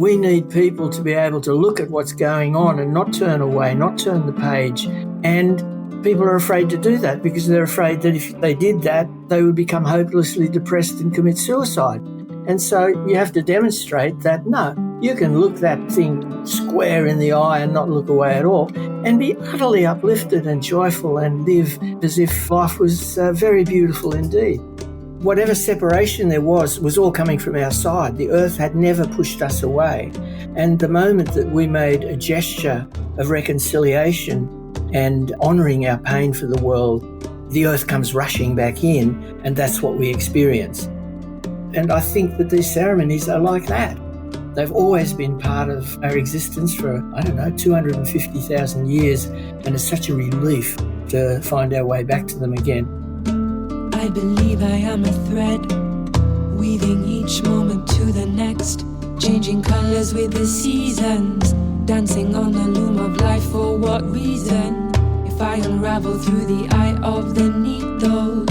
We need people to be able to look at what's going on and not turn away, not turn the page. And people are afraid to do that because they're afraid that if they did that, they would become hopelessly depressed and commit suicide. And so you have to demonstrate that, no, you can look that thing square in the eye and not look away at all and be utterly uplifted and joyful and live as if life was very beautiful indeed. Whatever separation there was all coming from our side. The earth had never pushed us away. And the moment that we made a gesture of reconciliation and honouring our pain for the world, the earth comes rushing back in, and that's what we experience. And I think that these ceremonies are like that. They've always been part of our existence for, 250,000 years, and it's such a relief to find our way back to them again. I believe I am a thread, weaving each moment to the next, changing colours with the seasons, dancing on the loom of life. For what reason? If I unravel through the eye of the needle,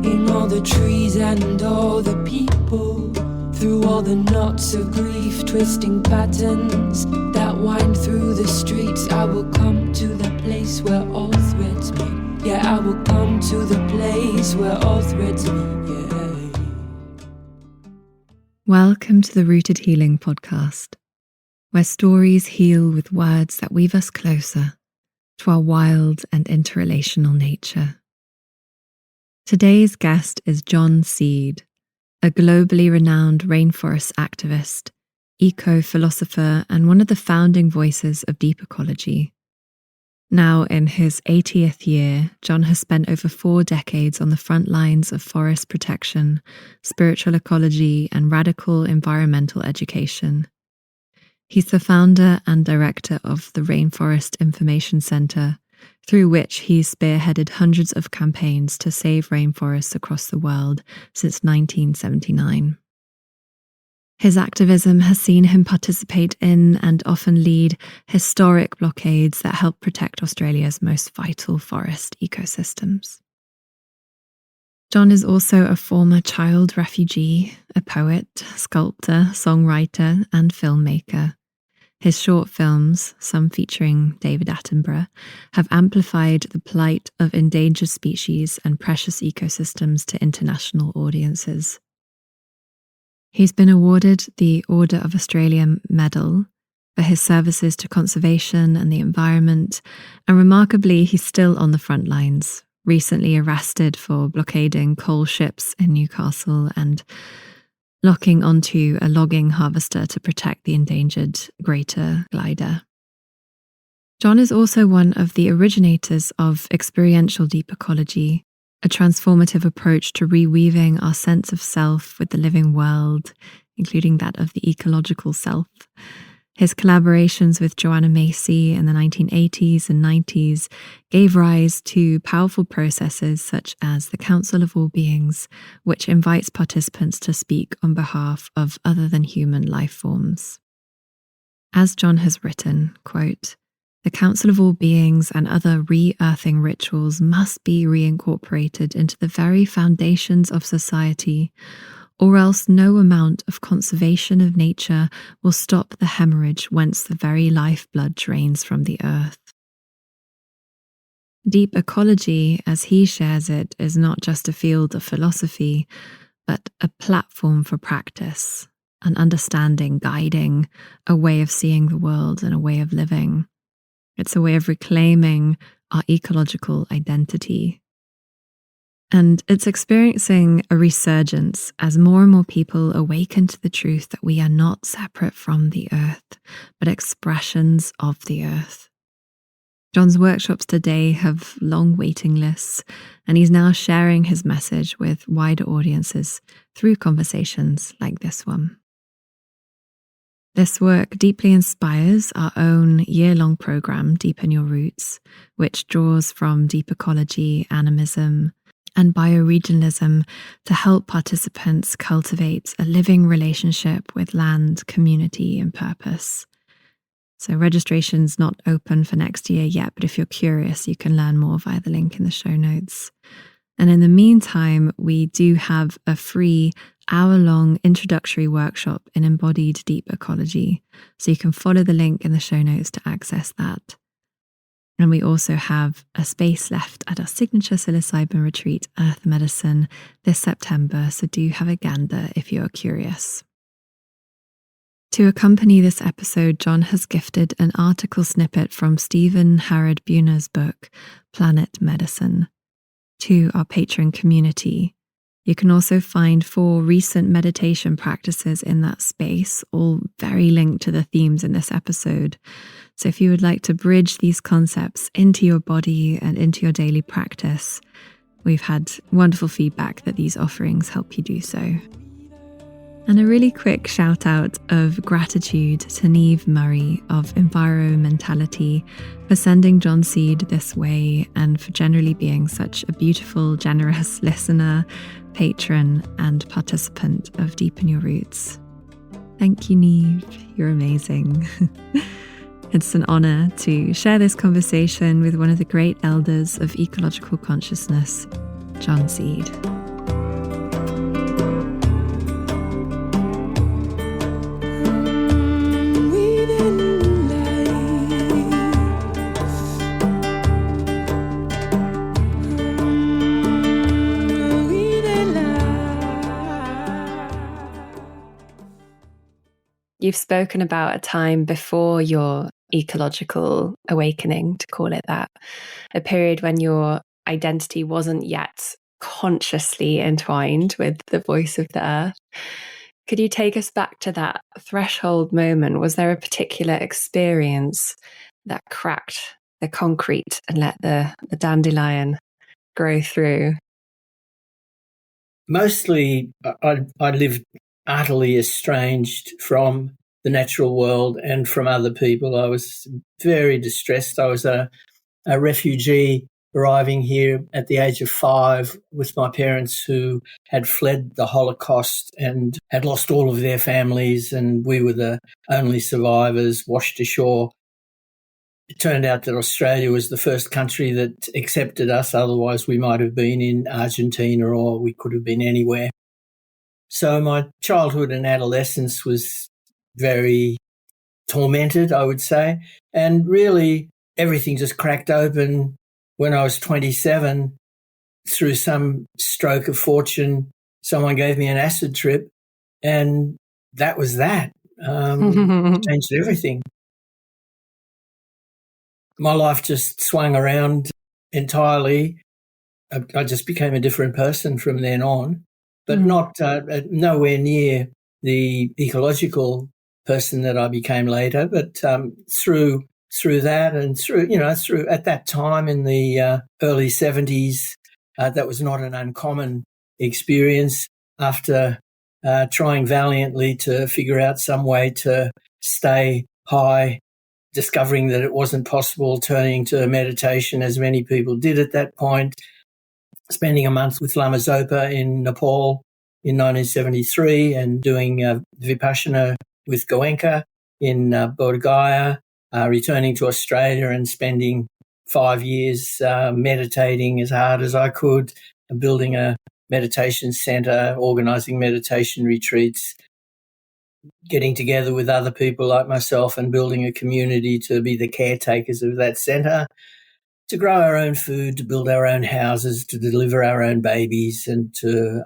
in all the trees and all the people, through all the knots of grief, twisting patterns that wind through the streets, I will come to the place where all threads meet. Yeah, I will come to the place where all threads meet, yeah. Welcome to the Rooted Healing podcast, where stories heal with words that weave us closer to our wild and interrelational nature. Today's guest is John Seed, a globally renowned rainforest activist, eco-philosopher, and one of the founding voices of deep ecology. Now in his 80th year, John has spent over 4 decades on the front lines of forest protection, spiritual ecology, and radical environmental education. He's the founder and director of the Rainforest Information Center, through which he's spearheaded hundreds of campaigns to save rainforests across the world since 1979. His activism has seen him participate in and often lead historic blockades that help protect Australia's most vital forest ecosystems. John is also a former child refugee, a poet, sculptor, songwriter, and filmmaker. His short films, some featuring David Attenborough, have amplified the plight of endangered species and precious ecosystems to international audiences. He's been awarded the Order of Australia Medal for his services to conservation and the environment, and remarkably, he's still on the front lines, recently arrested for blockading coal ships in Newcastle and locking onto a logging harvester to protect the endangered greater glider. John is also one of the originators of experiential deep ecology, a transformative approach to reweaving our sense of self with the living world, including that of the ecological self. His collaborations with Joanna Macy in the 1980s and 90s gave rise to powerful processes such as the Council of All Beings, which invites participants to speak on behalf of other than human life forms. As John has written, quote, "The Council of All Beings and other reEarthing rituals must be reincorporated into the very foundations of society, or else no amount of conservation of nature will stop the hemorrhage whence the very lifeblood drains from the earth." Deep ecology, as he shares it, is not just a field of philosophy, but a platform for practice, an understanding, guiding, a way of seeing the world and a way of living. It's a way of reclaiming our ecological identity. And it's experiencing a resurgence as more and more people awaken to the truth that we are not separate from the earth, but expressions of the earth. John's workshops today have long waiting lists, and he's now sharing his message with wider audiences through conversations like this one. This work deeply inspires our own year-long program, Deepen Your Roots, which draws from deep ecology, animism, and bioregionalism to help participants cultivate a living relationship with land, community, and purpose. So registration's not open for next year yet, but if you're curious, you can learn more via the link in the show notes. And in the meantime, we do have a free hour-long introductory workshop in embodied deep ecology. So you can follow the link in the show notes to access that. And we also have a space left at our signature psilocybin retreat, Earth Medicine, this September. So do have a gander if you're curious. To accompany this episode, John has gifted an article snippet from Stephen Harrod Buhner's book, Planet Medicine, to our Patreon community. You can also find 4 recent meditation practices in that space, all very linked to the themes in this episode. So if you would like to bridge these concepts into your body and into your daily practice, we've had wonderful feedback that these offerings help you do so. And a really quick shout out of gratitude to Neve Murray of Environmentality for sending John Seed this way and for generally being such a beautiful, generous listener, patron, and participant of Deepen Your Roots. Thank you, Neve. You're amazing. It's an honour to share this conversation with one of the great elders of ecological consciousness, John Seed. You've spoken about a time before your ecological awakening, to call it that, a period when your identity wasn't yet consciously entwined with the voice of the earth. Could you take us back to that threshold moment? Was there a particular experience that cracked the concrete and let the dandelion grow through? Mostly, I lived utterly estranged from the natural world and from other people. I was very distressed. I was a refugee arriving here at the age of 5 with my parents who had fled the Holocaust and had lost all of their families, and we were the only survivors washed ashore. It turned out that Australia was the first country that accepted us. Otherwise, we might have been in Argentina or we could have been anywhere. So my childhood and adolescence was very tormented, I would say. And really, everything just cracked open when I was 27. Through some stroke of fortune, someone gave me an acid trip, and that was that. Changed everything. My life just swung around entirely. I just became a different person from then on, but not nowhere near the ecological person that I became later. But through that and through at that time in the early 70s, that was not an uncommon experience. After trying valiantly to figure out some way to stay high, discovering that it wasn't possible, turning to meditation as many people did at that point, spending a month with Lama Zopa in Nepal in 1973 and doing Vipassana with Goenka in Bodh Gaya, returning to Australia and spending 5 years meditating as hard as I could, building a meditation centre, organising meditation retreats, getting together with other people like myself and building a community to be the caretakers of that centre, to grow our own food, to build our own houses, to deliver our own babies and to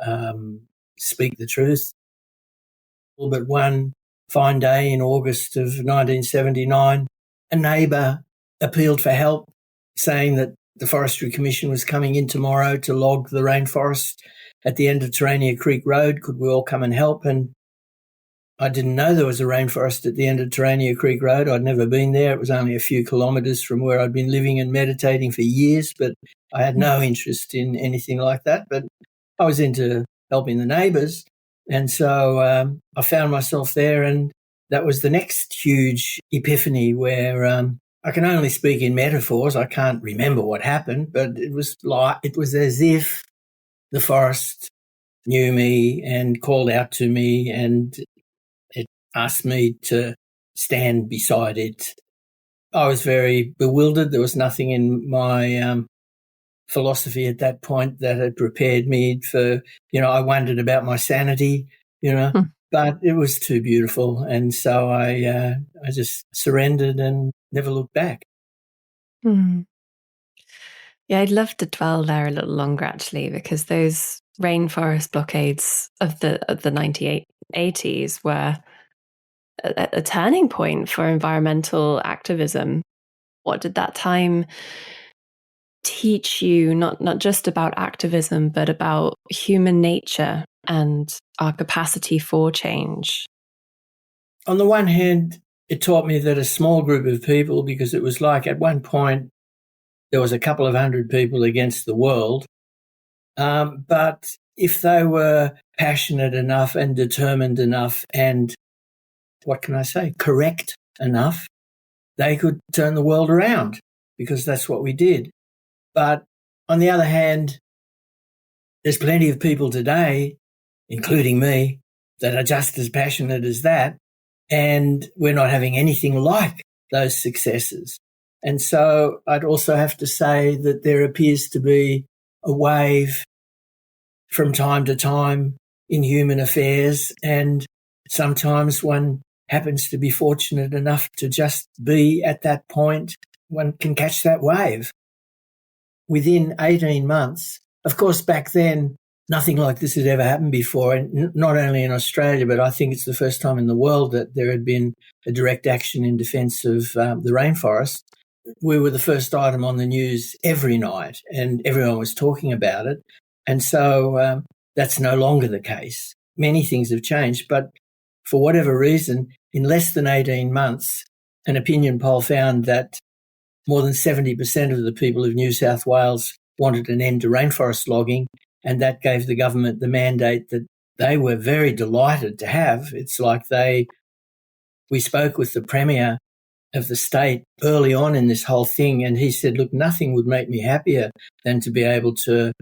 speak the truth. But one fine day in August of 1979, a neighbour appealed for help, saying that the Forestry Commission was coming in tomorrow to log the rainforest at the end of Terania Creek Road. Could we all come and help? And I didn't know there was a rainforest at the end of Terania Creek Road. I'd never been there. It was only a few kilometres from where I'd been living and meditating for years, but I had no interest in anything like that. But I was into helping the neighbours. And so I found myself there, and that was the next huge epiphany where I can only speak in metaphors. I can't remember what happened, but it was as if the forest knew me and called out to me, and it asked me to stand beside it. I was very bewildered. There was nothing in my philosophy at that point that had prepared me for, I wondered about my sanity. you know. But it was too beautiful, and so I just surrendered and never looked back. Mm. Yeah, I'd love to dwell there a little longer, actually, because those rainforest blockades of the 1980s were a turning point for environmental activism. What did that time teach you, not just about activism, but about human nature and our capacity for change? On the one hand, it taught me that a small group of people, because it was like at one point there was a couple of hundred people against the world, but if they were passionate enough and determined enough and, what can I say, correct enough, they could turn the world around, because that's what we did. But on the other hand, there's plenty of people today, including me, that are just as passionate as that, and we're not having anything like those successes. And so I'd also have to say that there appears to be a wave from time to time in human affairs, and sometimes one happens to be fortunate enough to just be at that point, one can catch that wave. Within 18 months, of course, back then, nothing like this had ever happened before, and not only in Australia, but I think it's the first time in the world that there had been a direct action in defence of the rainforest. We were the first item on the news every night, and everyone was talking about it. And so that's no longer the case. Many things have changed, but for whatever reason, in less than 18 months, an opinion poll found that more than 70% of the people of New South Wales wanted an end to rainforest logging, and that gave the government the mandate that they were very delighted to have. It's like we spoke with the Premier of the state early on in this whole thing, and he said, look, nothing would make me happier than to be able to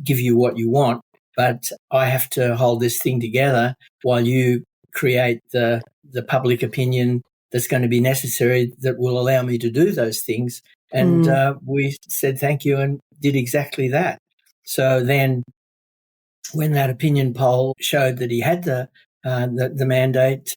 give you what you want, but I have to hold this thing together while you create the public opinion that's going to be necessary that will allow me to do those things. And we said thank you and did exactly that. So then when that opinion poll showed that he had the mandate,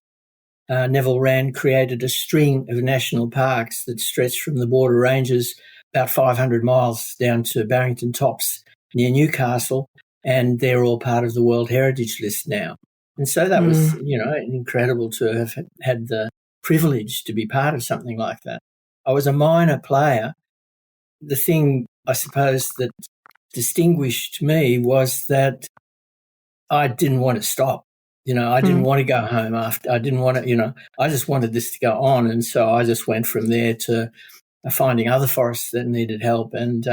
Neville Rand created a string of national parks that stretched from the Border Ranges about 500 miles down to Barrington Tops near Newcastle, and they're all part of the World Heritage List now. And so that was, incredible to have had the privilege to be part of something like that. I was a minor player. The thing, I suppose, that distinguished me was that I didn't want to stop. I didn't want to go home after. I didn't want to, I just wanted this to go on. And so I just went from there to finding other forests that needed help. And,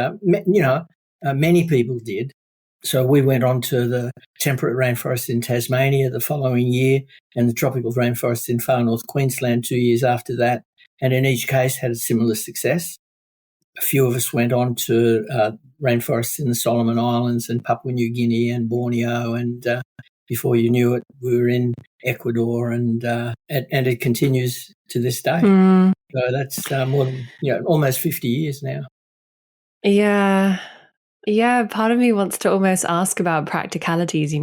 many people did. So we went on to the temperate rainforest in Tasmania the following year and the tropical rainforest in far north Queensland 2 years after that. And in each case had a similar success. A few of us went on to rainforests in the Solomon Islands and Papua New Guinea and Borneo, and before you knew it, we were in Ecuador, and it continues to this day. So that's more than almost 50 years now. Yeah, part of me wants to almost ask about practicalities,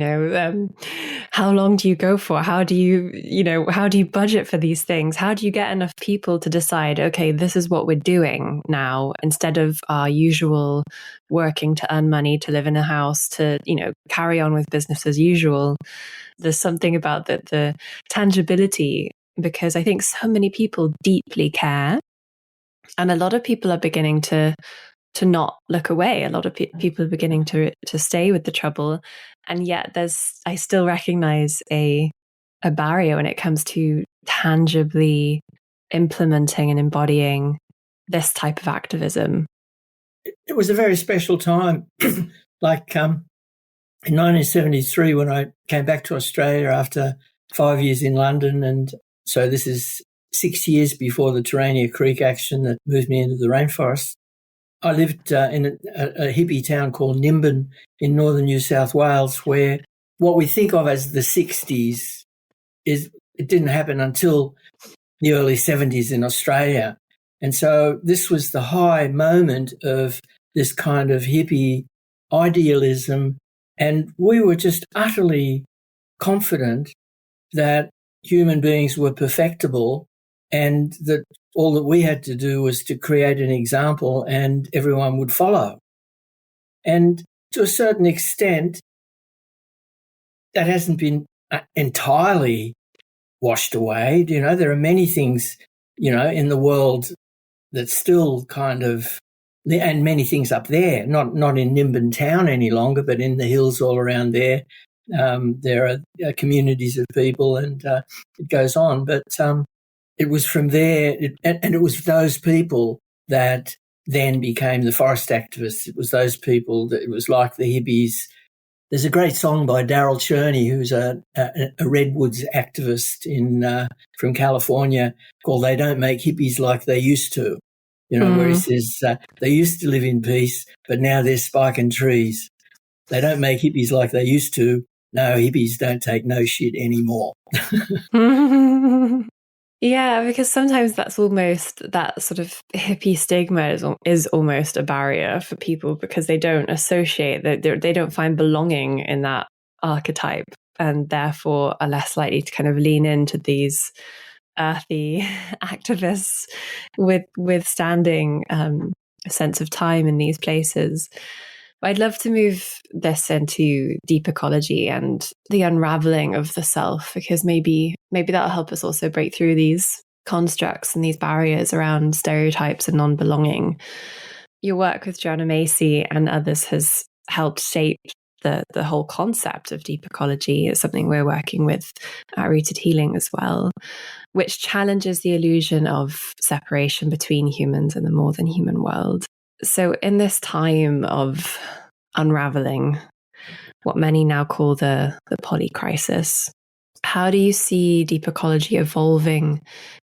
how long do you go for? How do you budget for these things? How do you get enough people to decide, okay, this is what we're doing now, instead of our usual working to earn money, to live in a house, to, carry on with business as usual? There's something about the tangibility, because I think so many people deeply care, and a lot of people are beginning to not look away. A lot of people are beginning to stay with the trouble. And yet I still recognize a barrier when it comes to tangibly implementing and embodying this type of activism. It was a very special time. Like in 1973, when I came back to Australia after 5 years in London, and so this is 6 years before the Terania Creek action that moved me into the rainforest. I lived in a hippie town called Nimbin in northern New South Wales, where what we think of as the 60s it didn't happen until the early 70s in Australia. And so this was the high moment of this kind of hippie idealism, and we were just utterly confident that human beings were perfectible and that all that we had to do was to create an example and everyone would follow. And to a certain extent, that hasn't been entirely washed away. There are many things, in the world that still kind of, and many things up there, not in Nimbin town any longer, but in the hills all around there. There are communities of people, and it goes on. But it was from there, and it was those people that then became the forest activists. It was those people that it was like the hippies. There's a great song by Daryl Cherney, who's a redwoods activist from California, called "They Don't Make Hippies Like They Used to." Where he says they used to live in peace, but now they're spiking trees. They don't make hippies like they used to. No, hippies don't take no shit anymore. Yeah, because sometimes that's almost, that sort of hippie stigma is almost a barrier for people, because they don't associate, they don't find belonging in that archetype, and therefore are less likely to kind of lean into these earthy activists withstanding a sense of time in these places. I'd love to move this into deep ecology and the unraveling of the self, because maybe that'll help us also break through these constructs and these barriers around stereotypes and non-belonging. Your work with Joanna Macy and others has helped shape the whole concept of deep ecology. It's something we're working with at Rooted Healing as well, which challenges the illusion of separation between humans and the more than human world. So in this time of unraveling, what many now call the polycrisis, how do you see deep ecology evolving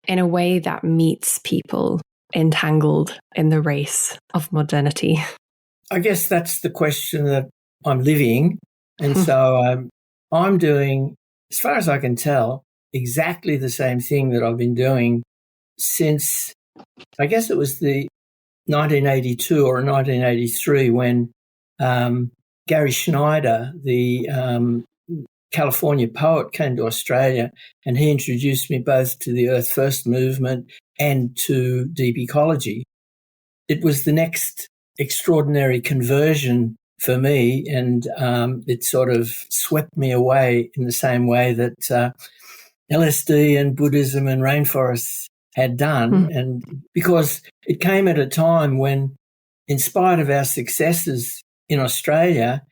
in a way that meets people entangled in the race of modernity? I guess that's the question that I'm living. And so I'm doing, as far as I can tell, exactly the same thing that I've been doing since, I guess it was the 1982 or 1983 when Gary Schneider, the California poet, came to Australia, and he introduced me both to the Earth First movement and to deep ecology. It was the next extraordinary conversion for me, and it sort of swept me away in the same way that LSD and Buddhism and rainforests had done. And because it came at a time when, in spite of our successes in Australia,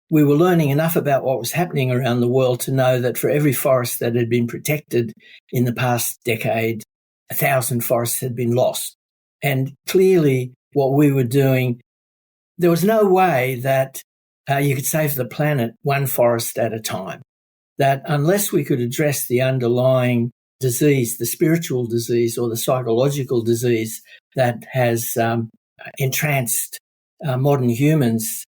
we were learning enough about what was happening around the world to know that for every forest that had been protected in the past decade, 1,000 forests had been lost. And clearly what we were doing, there was no way that you could save the planet one forest at a time. That unless we could address the underlying disease, the spiritual disease or the psychological disease that has entranced modern humans,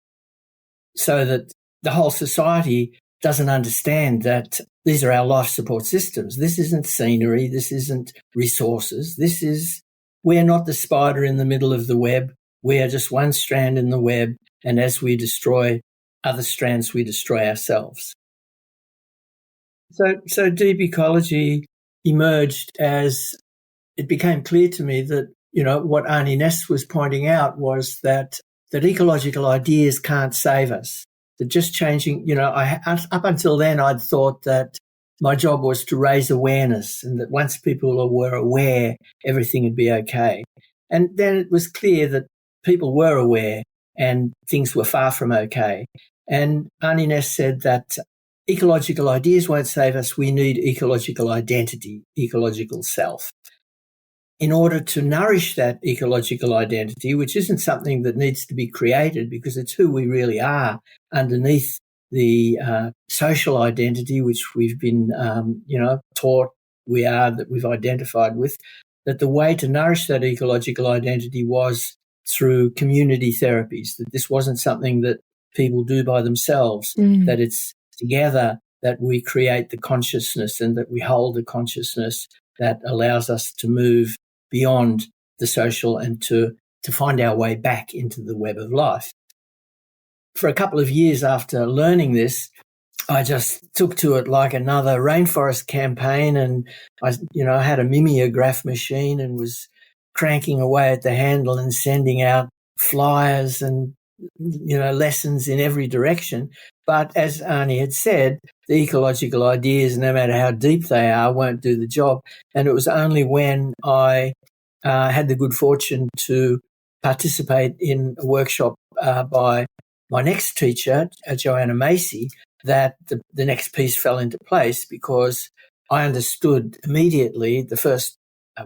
so that the whole society doesn't understand that these are our life support systems. This isn't scenery. This isn't resources. We're not the spider in the middle of the web. We are just one strand in the web. And as we destroy other strands, we destroy ourselves. So deep ecology emerged as it became clear to me that, what Arnie Ness was pointing out was that ecological ideas can't save us. That just changing, up until then I'd thought that my job was to raise awareness, and that once people were aware, everything would be okay. And then it was clear that people were aware and things were far from okay. And Arnie Ness said that ecological ideas won't save us. We need ecological identity, ecological self. In order to nourish that ecological identity, which isn't something that needs to be created because it's who we really are underneath the social identity, which we've been, taught we are, that we've identified with, that the way to nourish that ecological identity was through community therapies, that this wasn't something that people do by themselves, that it's together that we create the consciousness and that we hold the consciousness that allows us to move beyond the social and to find our way back into the web of life. For a couple of years after learning this, I just took to it like another rainforest campaign, and I had a mimeograph machine and was cranking away at the handle and sending out flyers and lessons in every direction. But as Arnie had said, the ecological ideas, no matter how deep they are, won't do the job. And it was only when I had the good fortune to participate in a workshop by my next teacher, Joanna Macy, that the next piece fell into place, because I understood immediately the first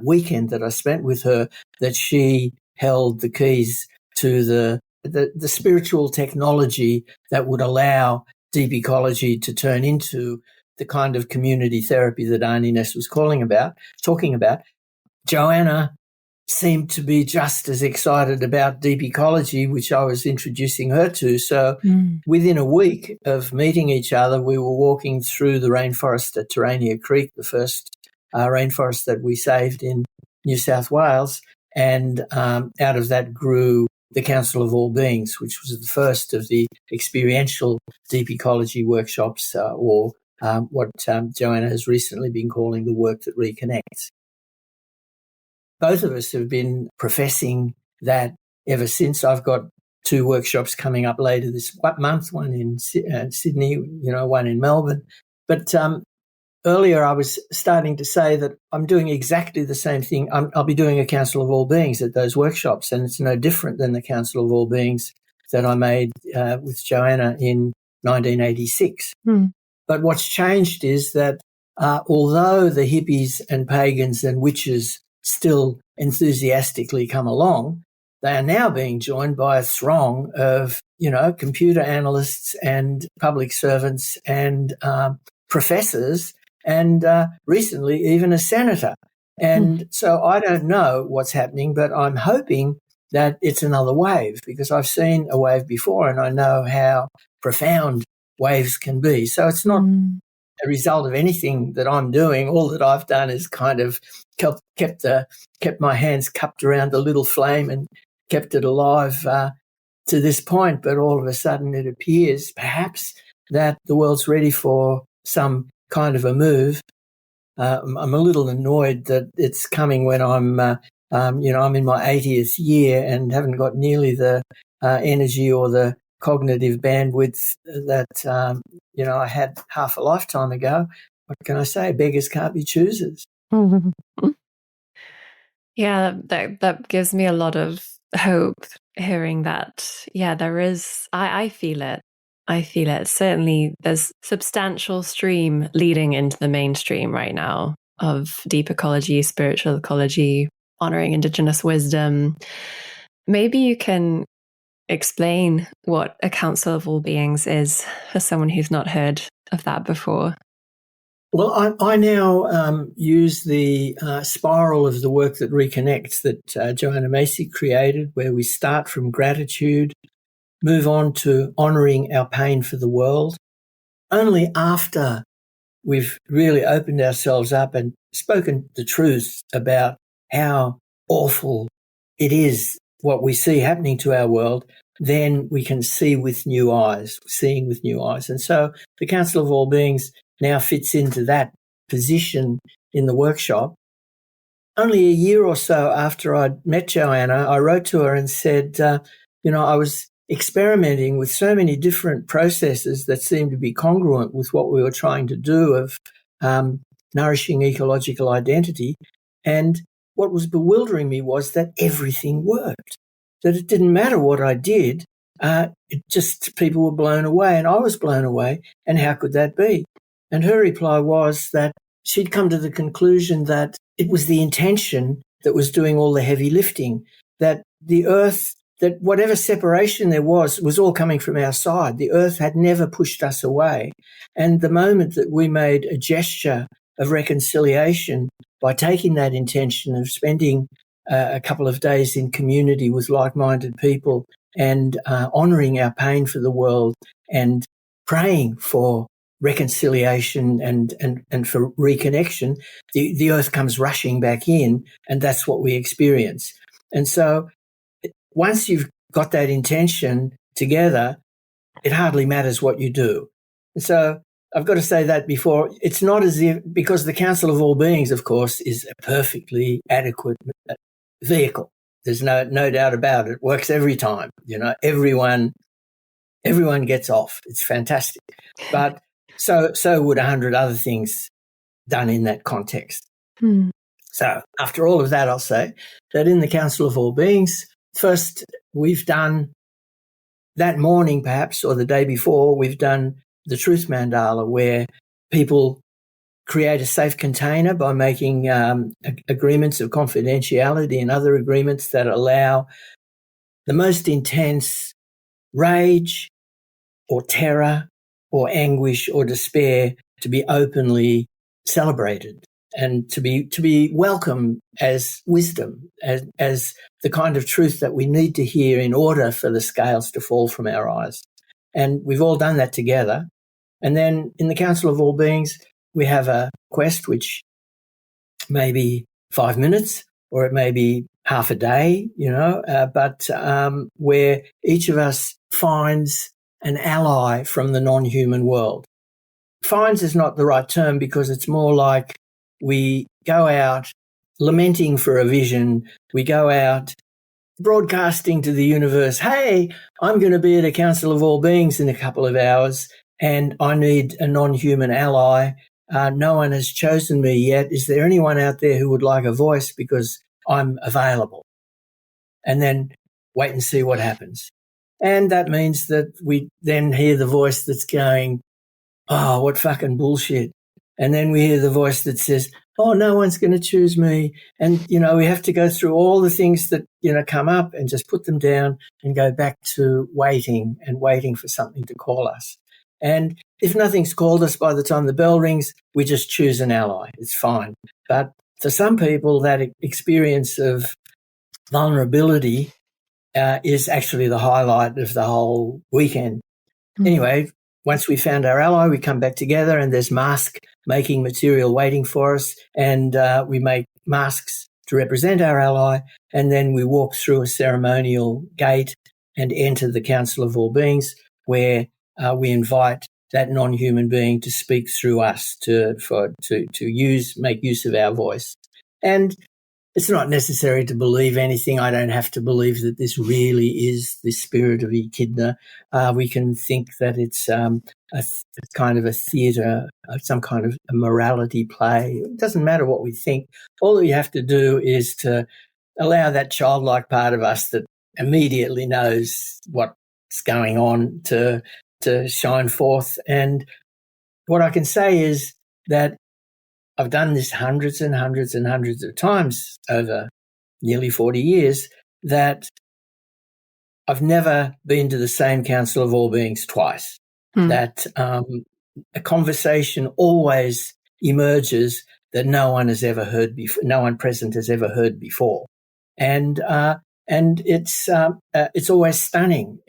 weekend that I spent with her that she held the keys to the spiritual technology that would allow deep ecology to turn into the kind of community therapy that Arnie Ness was talking about. Joanna seemed to be just as excited about deep ecology, which I was introducing her to. So within a week of meeting each other, we were walking through the rainforest at Terania Creek, the first rainforest that we saved in New South Wales. And out of that grew the Council of All Beings, which was the first of the experiential deep ecology workshops, or what Joanna has recently been calling the work that reconnects. Both of us have been professing that ever since. I've got 2 workshops coming up later this month, one in Sydney, one in Melbourne. But earlier I was starting to say that I'm doing exactly the same thing. I'll be doing a Council of All Beings at those workshops, and it's no different than the Council of All Beings that I made with Joanna in 1986. But what's changed is that although the hippies and pagans and witches still enthusiastically come along, they are now being joined by a throng of, computer analysts and public servants and professors, and recently even a senator. And so I don't know what's happening, but I'm hoping that it's another wave, because I've seen a wave before and I know how profound waves can be. So it's not a result of anything that I'm doing. All that I've done is kind of kept my hands cupped around the little flame and kept it alive to this point. But all of a sudden it appears perhaps that the world's ready for some kind of a move. I'm a little annoyed that it's coming when I'm in my 80th year and haven't got nearly the energy or the cognitive bandwidth that I had half a lifetime ago. What can I say? Beggars can't be choosers. Yeah, that gives me a lot of hope hearing that. Yeah, there is. I feel it. I feel it. Certainly, there's substantial stream leading into the mainstream right now of deep ecology, spiritual ecology, honoring Indigenous wisdom. Maybe you can explain what a Council of All Beings is for someone who's not heard of that before. Well, I now use the spiral of the work that reconnects that Joanna Macy created, where we start from gratitude, move on to honouring our pain for the world. Only after we've really opened ourselves up and spoken the truth about how awful it is what we see happening to our world, then we can see with new eyes, seeing with new eyes. And so the Council of All Beings now fits into that position in the workshop. Only a year or so after I'd met Joanna, I wrote to her and said, I was experimenting with so many different processes that seemed to be congruent with what we were trying to do of nourishing ecological identity. And what was bewildering me was that everything worked, that it didn't matter what I did. It just, people were blown away and I was blown away. And how could that be? And her reply was that she'd come to the conclusion that it was the intention that was doing all the heavy lifting, that the earth, that whatever separation there was all coming from our side. The earth had never pushed us away. And the moment that we made a gesture of reconciliation by taking that intention of spending a couple of days in community with like-minded people and honouring our pain for the world and praying for reconciliation and for reconnection, the earth comes rushing back in, and that's what we experience. And so once you've got that intention together, it hardly matters what you do. And so I've got to say that before. It's not as if, because the Council of All Beings, of course, is a perfectly adequate vehicle. There's no doubt about it. It works every time. Everyone gets off. It's fantastic. But so would 100 other things done in that context. So after all of that, I'll say that in the Council of All Beings, first we've done that morning perhaps, or the day before, we've done the Truth Mandala, where people create a safe container by making agreements of confidentiality and other agreements that allow the most intense rage or terror or anguish or despair to be openly celebrated and to be welcome as wisdom, as the kind of truth that we need to hear in order for the scales to fall from our eyes. And we've all done that together. And then in the Council of All Beings, we have a quest which may be 5 minutes or it may be half a day, but where each of us finds an ally from the non-human world. Finds is not the right term, because it's more like we go out lamenting for a vision. We go out broadcasting to the universe, hey, I'm going to be at a Council of All Beings in a couple of hours and I need a non-human ally. No one has chosen me yet. Is there anyone out there who would like a voice, because I'm available? And then wait and see what happens. And that means that we then hear the voice that's going, oh, what fucking bullshit. And then we hear the voice that says, oh, no one's going to choose me. And, we have to go through all the things that, come up and just put them down and go back to waiting for something to call us. And if nothing's called us by the time the bell rings, we just choose an ally. It's fine. But for some people, that experience of vulnerability is actually the highlight of the whole weekend. Anyway, once we found our ally, we come back together and there's mask making material waiting for us, and we make masks to represent our ally, and then we walk through a ceremonial gate and enter the Council of All Beings, where we invite that non-human being to speak through us, to make use of our voice. And it's not necessary to believe anything. I don't have to believe that this really is the spirit of Echidna. We can think that it's a kind of a theatre, some kind of a morality play. It doesn't matter what we think. All that we have to do is to allow that childlike part of us that immediately knows what's going on to shine forth. And what I can say is that I've done this hundreds and hundreds and hundreds of times over nearly 40 years, that I've never been to the same Council of All Beings twice. That a conversation always emerges that no one has ever heard before, no one present has ever heard before. And it's always stunning.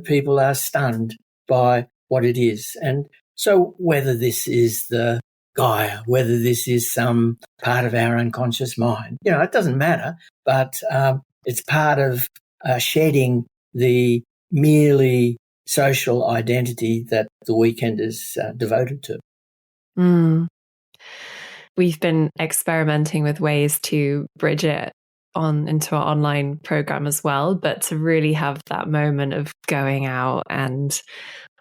People are stunned by what it is. And so whether this is the Gaia, whether this is some part of our unconscious mind, it doesn't matter, but it's part of shedding the merely social identity that the weekend is devoted to. We've been experimenting with ways to bridge it into our online program as well, but to really have that moment of going out and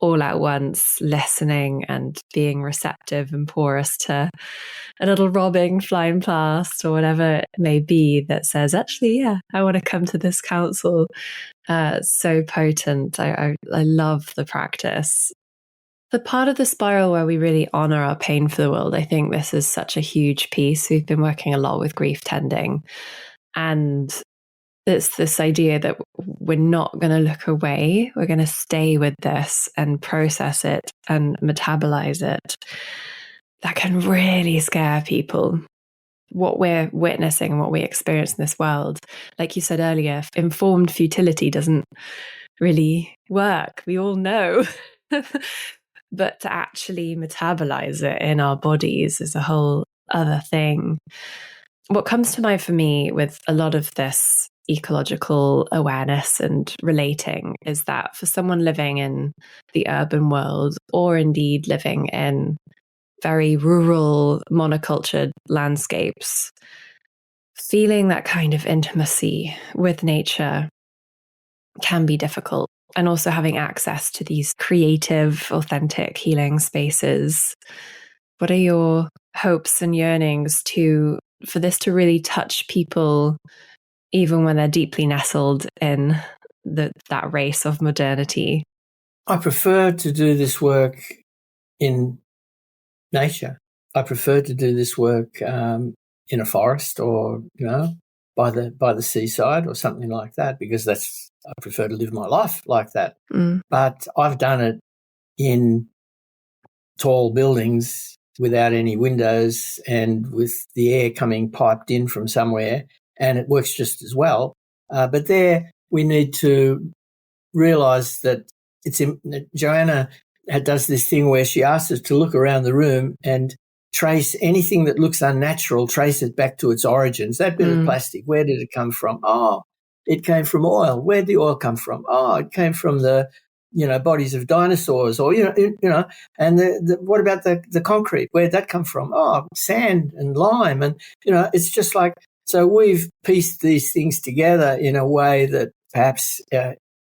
all at once listening and being receptive and porous to a little robbing flying past or whatever it may be that says, actually, yeah, I want to come to this council. So potent. I love the practice. The part of the spiral where we really honor our pain for the world, I think this is such a huge piece. We've been working a lot with grief tending, and it's this idea that we're not going to look away. We're going to stay with this and process it and metabolize it. That can really scare people. What we're witnessing and what we experience in this world, like you said earlier, informed futility doesn't really work. We all know. But to actually metabolize it in our bodies is a whole other thing. What comes to mind for me with a lot of this ecological awareness and relating is that for someone living in the urban world, or indeed living in very rural monocultured landscapes, feeling that kind of intimacy with nature can be difficult. And also having access to these creative, authentic healing spaces. What are your hopes and yearnings for this to really touch people, even when they're deeply nestled in that race of modernity? I prefer to do this work in nature. I prefer to do this work in a forest, or by the seaside or something like that, because I prefer to live my life like that. But I've done it in tall buildings without any windows and with the air coming piped in from somewhere, and it works just as well. But there we need to realise that Joanna does this thing where she asks us to look around the room and trace anything that looks unnatural, trace it back to its origins. That bit of plastic, where did it come from? Oh, it came from oil. Where did the oil come from? Oh, it came from the bodies of dinosaurs, or and what about the concrete? Where did that come from? Oh, sand and lime, and it's just like, so we've pieced these things together in a way that perhaps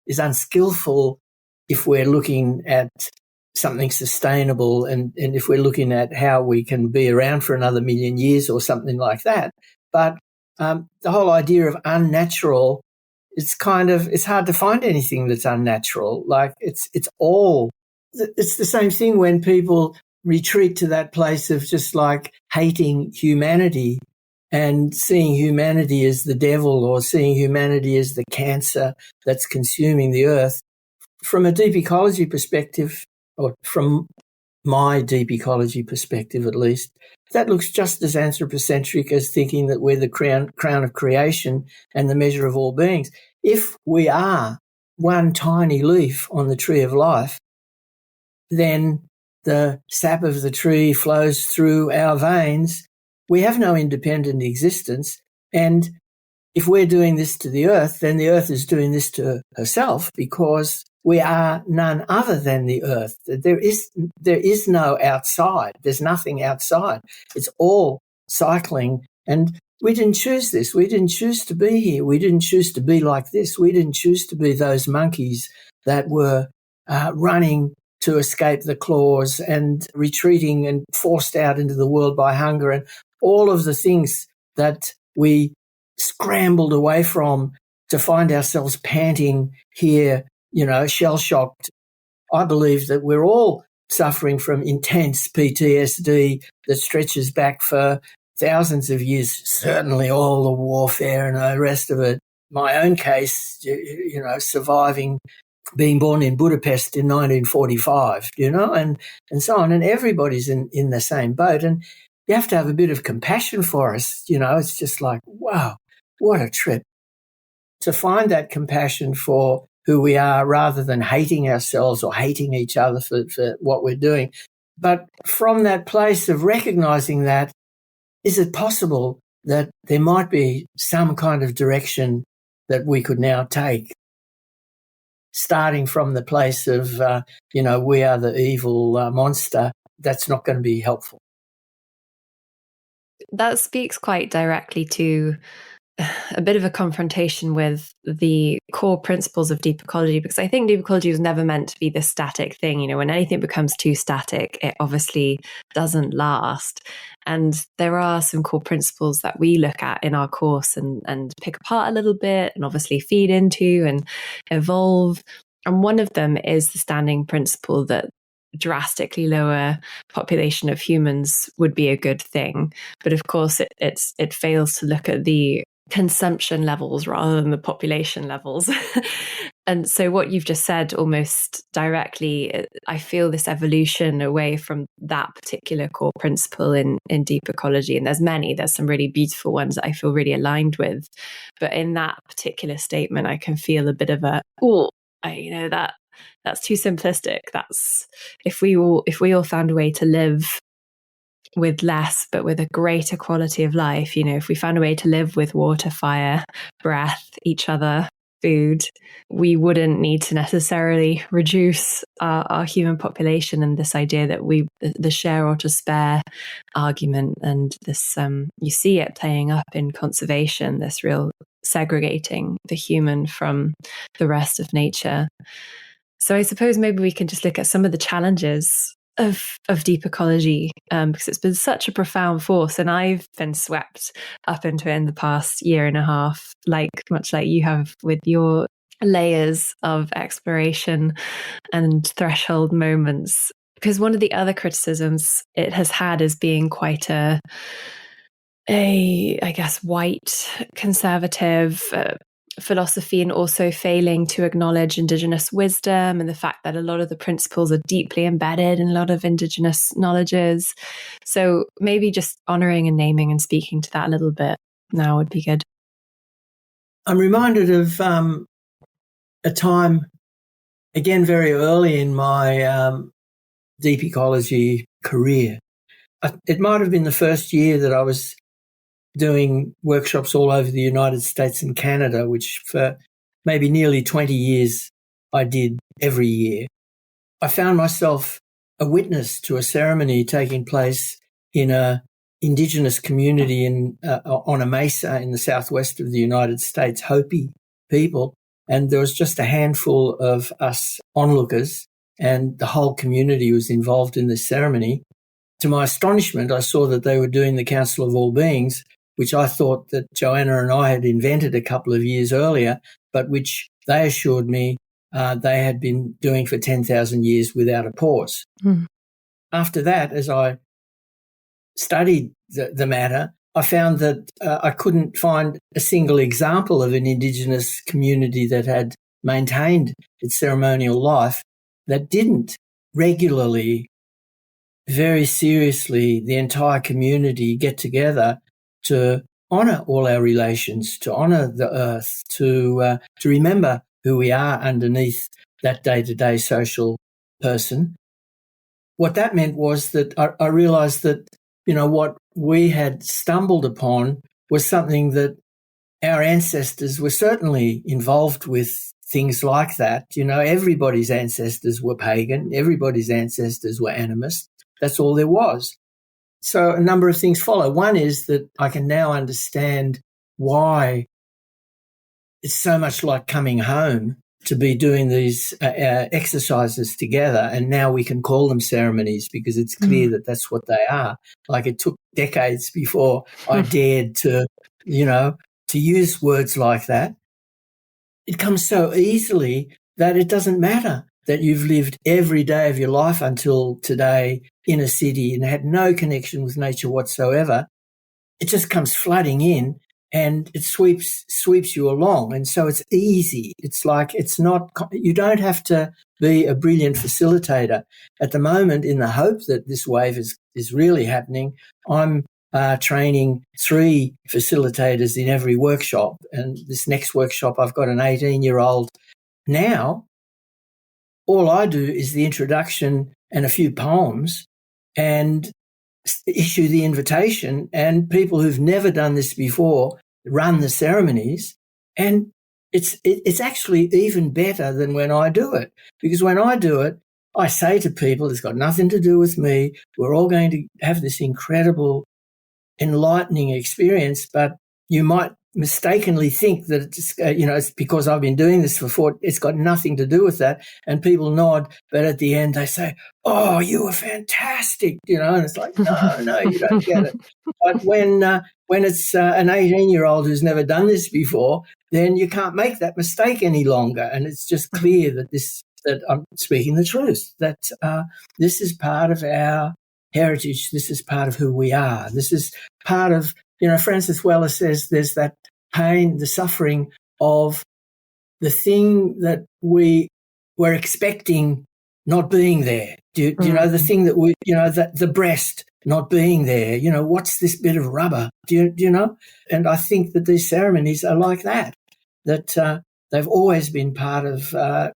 is unskillful if we're looking at something sustainable, and if we're looking at how we can be around for another million years or something like that. But the whole idea of unnatural, it's hard to find anything that's unnatural. Like it's the same thing when people retreat to that place of just like hating humanity and seeing humanity as the devil, or seeing humanity as the cancer that's consuming the earth. From a deep ecology perspective, or from my deep ecology perspective at least, that looks just as anthropocentric as thinking that we're the crown of creation and the measure of all beings. If we are one tiny leaf on the tree of life, then the sap of the tree flows through our veins. We have no independent existence. And if we're doing this to the earth, then the earth is doing this to herself, because we are none other than the earth. There is no outside. There's nothing outside. It's all cycling. And we didn't choose this. We didn't choose to be here. We didn't choose to be like this. We didn't choose to be those monkeys that were running to escape the claws and retreating and forced out into the world by hunger, and all of the things that we scrambled away from to find ourselves panting here, shell-shocked. I believe that we're all suffering from intense PTSD that stretches back for thousands of years, certainly all the warfare and the rest of it. My own case, surviving being born in Budapest in 1945, and so on. And everybody's in the same boat. And you have to have a bit of compassion for us. It's just like, wow, what a trip. To find that compassion for who we are, rather than hating ourselves or hating each other for what we're doing. But from that place of recognizing that, is it possible that there might be some kind of direction that we could now take, starting from the place of, we are the evil monster? That's not going to be helpful. That speaks quite directly to a bit of a confrontation with the core principles of deep ecology, because I think deep ecology was never meant to be this static thing. When anything becomes too static, it obviously doesn't last. And there are some core principles that we look at in our course and pick apart a little bit, and obviously feed into and evolve. And one of them is the standing principle that drastically lower population of humans would be a good thing. But of course, it fails to look at the consumption levels rather than the population levels. And so what you've just said almost directly, I feel this evolution away from that particular core principle in deep ecology. And there's some really beautiful ones that I feel really aligned with. But in that particular statement, I can feel a bit of that's too simplistic. That's if we all found a way to live with less, but with a greater quality of life. You know, if we found a way to live with water, fire, breath, each other, food, we wouldn't need to necessarily reduce our human population. And this idea that the share or to spare argument, and this, you see it playing up in conservation, this real segregating the human from the rest of nature. So I suppose maybe we can just look at some of the challenges of deep ecology, because it's been such a profound force, and I've been swept up into it in the past year and a half, much like you have with your layers of exploration and threshold moments. Because one of the other criticisms it has had is being quite a I guess, white conservative philosophy, and also failing to acknowledge Indigenous wisdom and the fact that a lot of the principles are deeply embedded in a lot of Indigenous knowledges. So maybe just honouring and naming and speaking to that a little bit now would be good. I'm reminded of a time, again, very early in my deep ecology career. It might have been the first year that I was doing workshops all over the United States and Canada, which for maybe nearly 20 years I did every year. I found myself a witness to a ceremony taking place in a Indigenous community on a mesa in the southwest of the United States, Hopi people, and there was just a handful of us onlookers, and the whole community was involved in this ceremony. To my astonishment, I saw that they were doing the Council of All Beings, which I thought that Joanna and I had invented a couple of years earlier, but which they assured me they had been doing for 10,000 years without a pause. After that, as I studied the matter, I found that I couldn't find a single example of an Indigenous community that had maintained its ceremonial life that didn't regularly, very seriously, the entire community get together to honour all our relations, to honour the earth, to remember who we are underneath that day-to-day social person. What that meant was that I realised that, what we had stumbled upon was something that our ancestors were certainly involved with, things like that. Everybody's ancestors were pagan. Everybody's ancestors were animist. That's all there was. So a number of things follow. One is that I can now understand why it's so much like coming home to be doing these exercises together, and now we can call them ceremonies because it's clear that that's what they are. Like, it took decades before I dared to use words like that. It comes so easily that it doesn't matter that you've lived every day of your life until today in a city and had no connection with nature whatsoever. It just comes flooding in and it sweeps you along. And so it's easy. It's like, you don't have to be a brilliant facilitator. At the moment, in the hope that this wave is really happening, I'm training 3 facilitators in every workshop. And this next workshop, I've got an 18-year-old now. All I do is the introduction and a few poems and issue the invitation, and people who've never done this before run the ceremonies. And it's actually even better than when I do it, because when I do it, I say to people, it's got nothing to do with me. We're all going to have this incredible, enlightening experience, but you might mistakenly think that it's because I've been doing this for it's got nothing to do with that. And people nod, but at the end they say, "Oh, you were fantastic," and it's like, no, you don't get it. But when it's an 18-year-old who's never done this before, then you can't make that mistake any longer. And it's just clear that I'm speaking the truth, that this is part of our heritage. This is part of who we are. This is part of, Francis Weller says there's that pain, the suffering of the thing that we were expecting not being there. Do you know the thing that the breast not being there? What's this bit of rubber? Do you know? And I think that these ceremonies are like that they've always been part of, our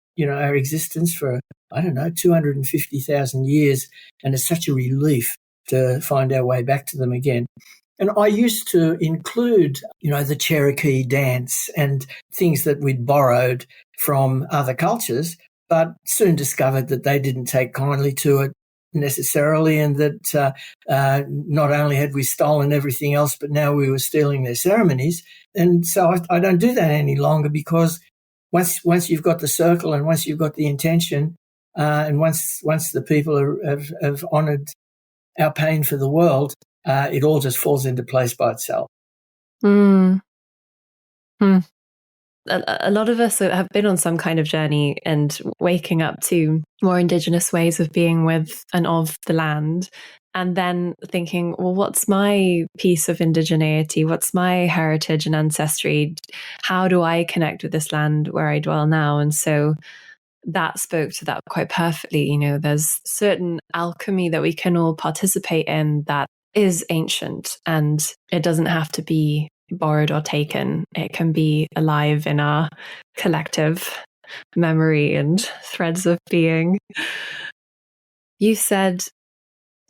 existence for, 250,000 years. And it's such a relief to find our way back to them again. And I used to include, the Cherokee dance and things that we'd borrowed from other cultures, but soon discovered that they didn't take kindly to it necessarily, and that not only had we stolen everything else, but now we were stealing their ceremonies. And so I don't do that any longer, because once you've got the circle and once you've got the intention, and once the people have honoured our pain for the world, it all just falls into place by itself. Mm. A lot of us have been on some kind of journey and waking up to more Indigenous ways of being with and of the land, and then thinking, well, what's my piece of indigeneity? What's my heritage and ancestry? How do I connect with this land where I dwell now? And so that spoke to that quite perfectly. There's certain alchemy that we can all participate in that is ancient, and it doesn't have to be borrowed or taken. It can be alive in our collective memory and threads of being. You said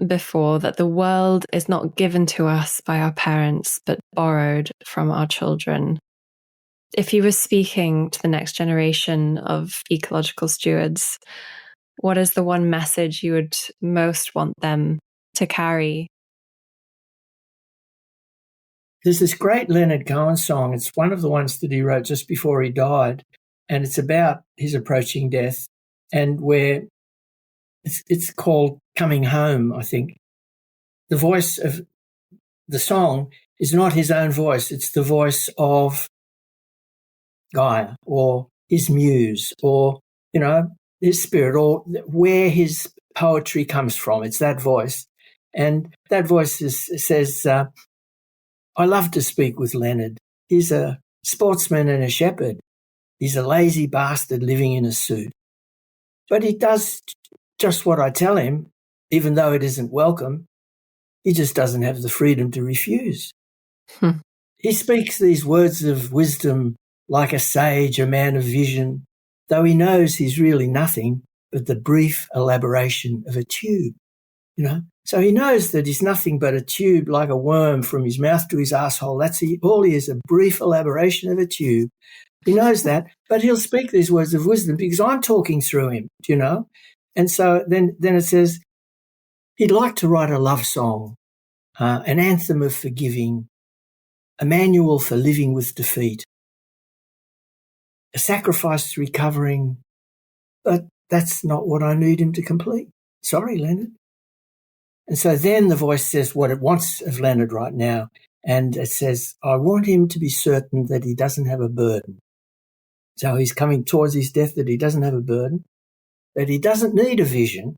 before that the world is not given to us by our parents, but borrowed from our children. If you were speaking to the next generation of ecological stewards, what is the one message you would most want them to carry? There's this great Leonard Cohen song. It's one of the ones that he wrote just before he died, and it's about his approaching death, and where it's called Coming Home, I think. The voice of the song is not his own voice. It's the voice of Gaia or his muse or, his spirit, or where his poetry comes from. It's that voice. And that voice says, I love to speak with Leonard. He's a sportsman and a shepherd. He's a lazy bastard living in a suit. But he does just what I tell him, even though it isn't welcome. He just doesn't have the freedom to refuse. He speaks these words of wisdom like a sage, a man of vision, though he knows he's really nothing but the brief elaboration of a tube, So he knows that he's nothing but a tube, like a worm from his mouth to his asshole. That's all he is, a brief elaboration of a tube. He knows that, but he'll speak these words of wisdom because I'm talking through him, And so then it says he'd like to write a love song, an anthem of forgiving, a manual for living with defeat, a sacrifice recovering, but that's not what I need him to complete. Sorry, Leonard. And so then the voice says what it wants of Leonard right now. And it says, I want him to be certain that he doesn't have a burden. So he's coming towards his death, that he doesn't have a burden, that he doesn't need a vision.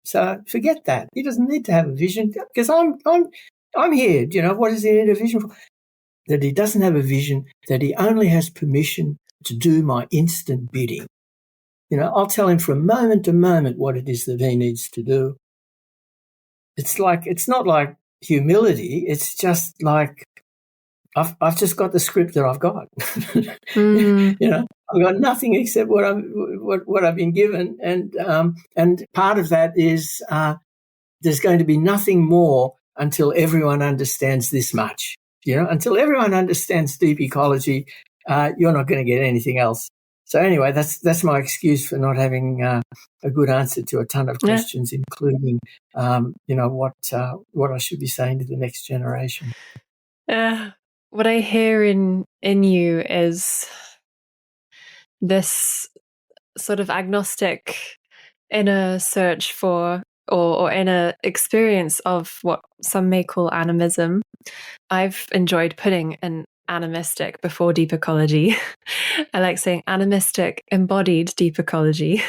So forget that. He doesn't need to have a vision because I'm here. What does he need a vision for? That he doesn't have a vision, that he only has permission to do my instant bidding. I'll tell him from moment to moment what it is that he needs to do. It's not like humility. It's just like I've just got the script that I've got. I've got nothing except what I've been given, and part of that is there's going to be nothing more until everyone understands this much. Until everyone understands deep ecology, you're not going to get anything else. So anyway, that's my excuse for not having a good answer to a ton of questions, including, what I should be saying to the next generation. What I hear in you is this sort of agnostic inner search for, or inner experience of what some may call animism. I've enjoyed putting an animistic before deep ecology. I like saying animistic embodied deep ecology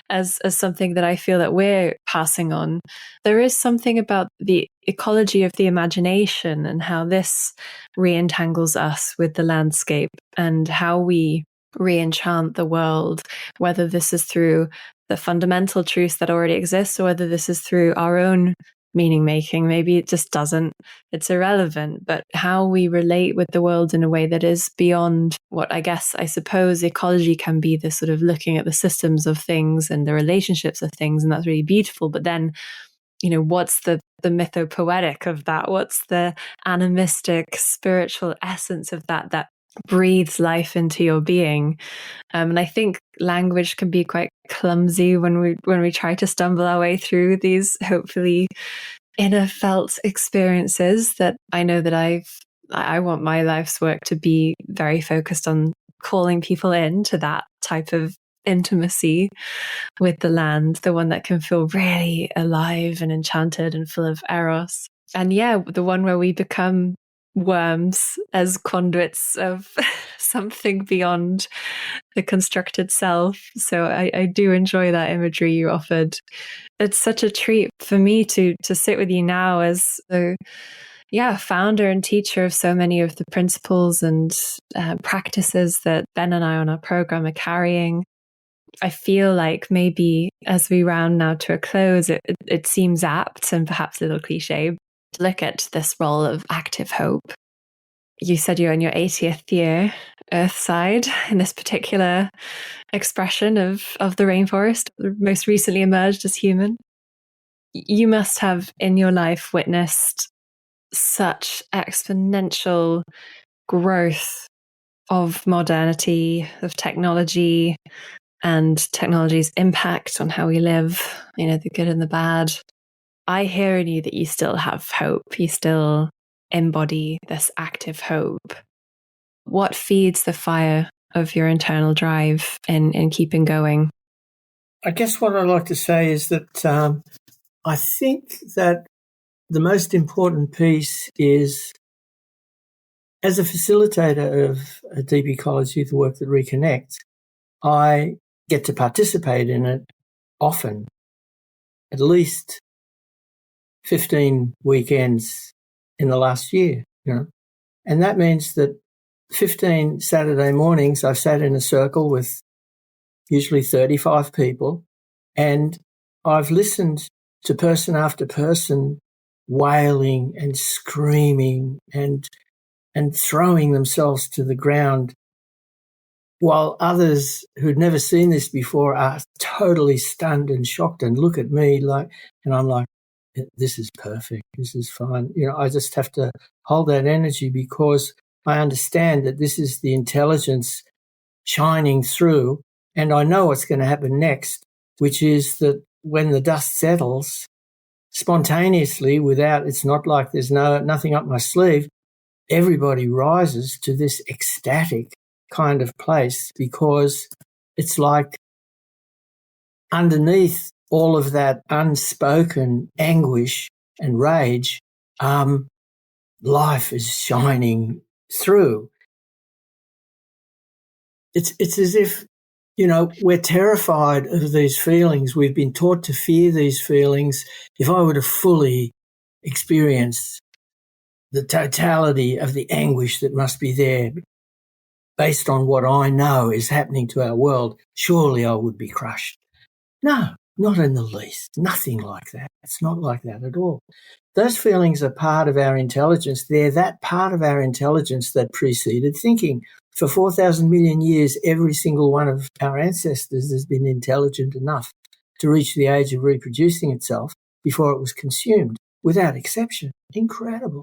as something that I feel that we're passing on. There is something about the ecology of the imagination and how this re-entangles us with the landscape and how we re-enchant the world, whether this is through the fundamental truths that already exist or whether this is through our own meaning making. Maybe it just doesn't, it's irrelevant, but how we relate with the world in a way that is beyond what I suppose ecology can be, the sort of looking at the systems of things and the relationships of things, and that's really beautiful. But then what's the mythopoetic of that? What's the animistic spiritual essence of that breathes life into your being? And I think language can be quite clumsy when we try to stumble our way through these hopefully inner felt experiences that I know that I want my life's work to be very focused on calling people into that type of intimacy with the land, the one that can feel really alive and enchanted and full of eros. And the one where we become worms as conduits of something beyond the constructed self. So I do enjoy that imagery you offered. It's such a treat for me to sit with you now as the founder and teacher of so many of the principles and practices that Ben and I on our program are carrying. I feel like maybe as we round now to a close, it seems apt and perhaps a little cliche to look at this role of active hope. You said you're in your 80th year Earthside in this particular expression of the rainforest, most recently emerged as human. You must have in your life witnessed such exponential growth of modernity, of technology, and technology's impact on how we live, the good and the bad. I hear in you that you still have hope. You still embody this active hope. What feeds the fire of your internal drive in keeping going? I guess what I'd like to say is that I think that the most important piece is, as a facilitator of a deep ecology, the work that reconnects, I get to participate in it often, at least 15 weekends in the last year, And that means that 15 Saturday mornings I've sat in a circle with usually 35 people, and I've listened to person after person wailing and screaming and throwing themselves to the ground, while others who'd never seen this before are totally stunned and shocked and look at me and I'm like, this is perfect. This is fine. I just have to hold that energy because I understand that this is the intelligence shining through, and I know what's going to happen next, which is that when the dust settles spontaneously, it's not like there's nothing up my sleeve, everybody rises to this ecstatic kind of place, because it's like underneath all of that unspoken anguish and rage, life is shining through. It's as if, we're terrified of these feelings. We've been taught to fear these feelings. If I were to fully experience the totality of the anguish that must be there based on what I know is happening to our world, surely I would be crushed. No, not in the least. Nothing like that. It's not like that at all. Those feelings are part of our intelligence. They're that part of our intelligence that preceded thinking. For 4,000 million years, every single one of our ancestors has been intelligent enough to reach the age of reproducing itself before it was consumed, without exception. Incredible.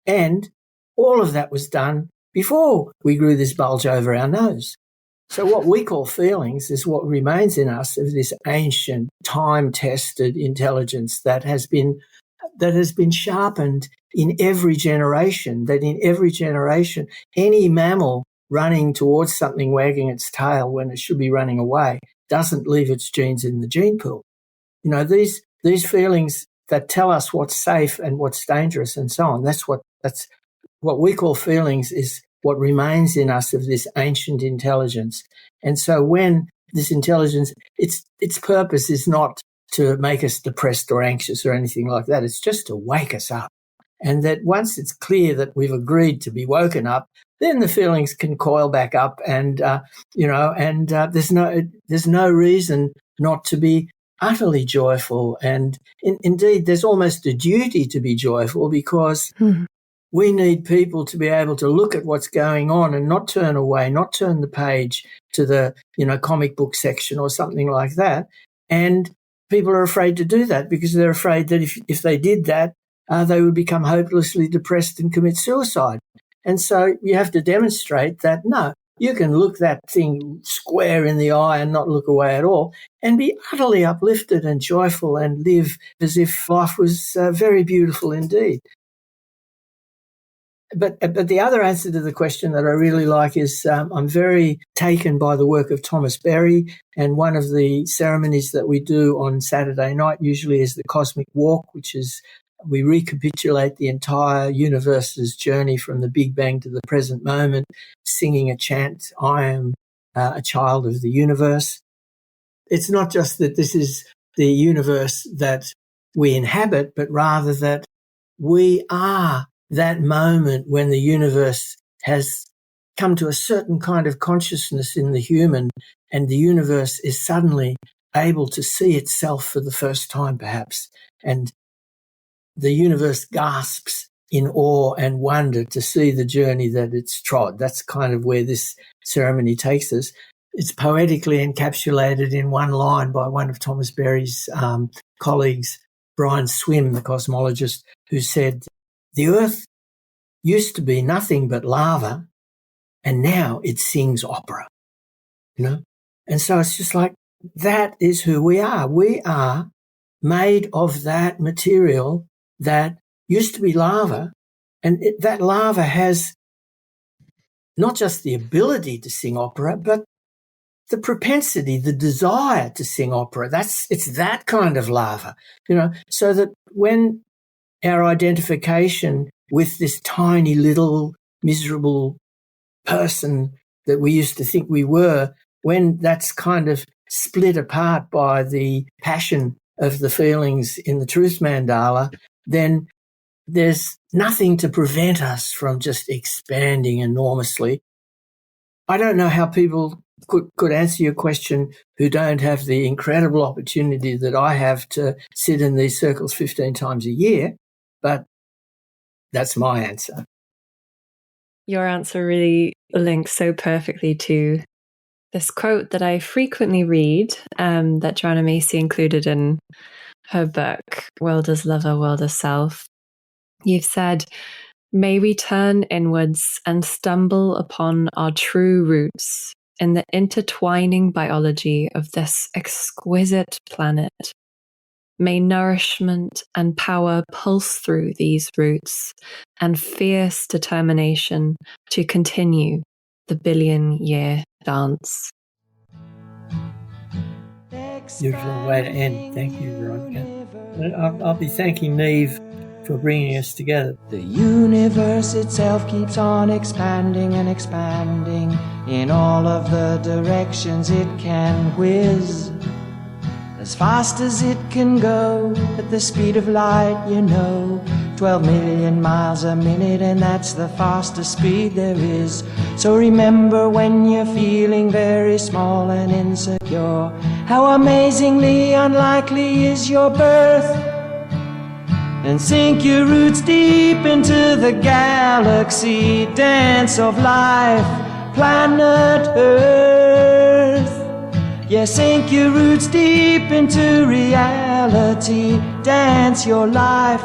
And all of that was done before we grew this bulge over our nose. So what we call feelings is what remains in us of this ancient, time-tested intelligence that has been sharpened in every generation, that in every generation, any mammal running towards something wagging its tail when it should be running away doesn't leave its genes in the gene pool. These feelings that tell us what's safe and what's dangerous and so on, that's what we call feelings, is what remains in us of this ancient intelligence. And so when this intelligence, its purpose is not to make us depressed or anxious or anything like that. It's just to wake us up. And that once it's clear that we've agreed to be woken up, then the feelings can coil back up, and there's no reason not to be utterly joyful. And indeed, there's almost a duty to be joyful, because we need people to be able to look at what's going on and not turn away, not turn the page to the comic book section or something like that, and people are afraid to do that because they're afraid that if they did that, they would become hopelessly depressed and commit suicide. And so you have to demonstrate that, no, you can look that thing square in the eye and not look away at all and be utterly uplifted and joyful and live as if life was very beautiful indeed. But the other answer to the question that I really like is I'm very taken by the work of Thomas Berry, and one of the ceremonies that we do on Saturday night usually is the Cosmic Walk, which is we recapitulate the entire universe's journey from the Big Bang to the present moment, singing a chant, I am a child of the universe. It's not just that this is the universe that we inhabit, but rather that we are that moment when the universe has come to a certain kind of consciousness in the human, and the universe is suddenly able to see itself for the first time, perhaps, and the universe gasps in awe and wonder to see the journey that it's trod. That's kind of where this ceremony takes us. It's poetically encapsulated in one line by one of Thomas Berry's colleagues, Brian Swim, the cosmologist, who said, "The Earth used to be nothing but lava, and now it sings opera." You know? And so it's just like, that is who we are. We are made of that material that used to be lava, and that lava has not just the ability to sing opera, but the propensity, the desire to sing opera. It's that kind of lava, you know, so that when our identification with this tiny little miserable person that we used to think we were, when that's kind of split apart by the passion of the feelings in the truth mandala, then there's nothing to prevent us from just expanding enormously. I don't know how people could answer your question who don't have the incredible opportunity that I have to sit in these circles 15 times a year, but that's my answer. Your answer really links so perfectly to this quote that I frequently read, that Joanna Macy included in her book, World as Lover, World as Self. You've said, "May we turn inwards and stumble upon our true roots in the intertwining biology of this exquisite planet. May nourishment and power pulse through these roots and fierce determination to continue the billion-year dance." Beautiful way to end. Thank you, Veronica. I'll be thanking Neve for bringing us together. The universe itself keeps on expanding and expanding in all of the directions it can whiz. As fast as it can go, at the speed of light, 12 million miles a minute, and that's the fastest speed there is. So remember, when you're feeling very small and insecure, how amazingly unlikely is your birth. And sink your roots deep into the galaxy dance of life, planet Earth. Yeah, sink your roots deep into reality, dance your life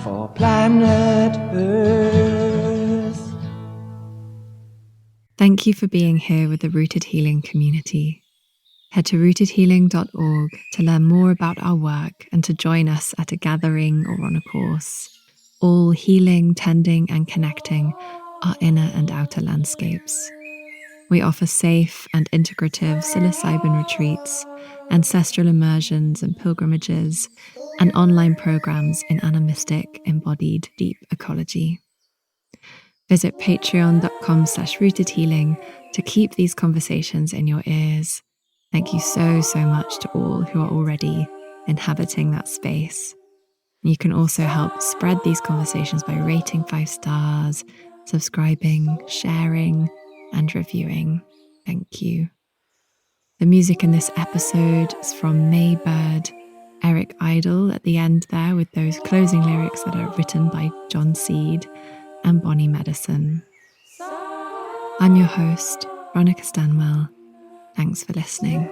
for planet Earth. Thank you for being here with the Rooted Healing community. Head to rootedhealing.org to learn more about our work and to join us at a gathering or on a course. All healing, tending and connecting our inner and outer landscapes. We offer safe and integrative psilocybin retreats, ancestral immersions and pilgrimages, and online programs in animistic embodied deep ecology. Visit patreon.com/rootedhealing to keep these conversations in your ears. Thank you so much to all who are already inhabiting that space. You can also help spread these conversations by rating 5 stars, subscribing, sharing, and reviewing. Thank you. The music in this episode is from May Bird, Eric Idle at the end there with those closing lyrics that are written by John Seed, and Bonnie Medicine. I'm your host, Veronica Stanwell. Thanks for listening.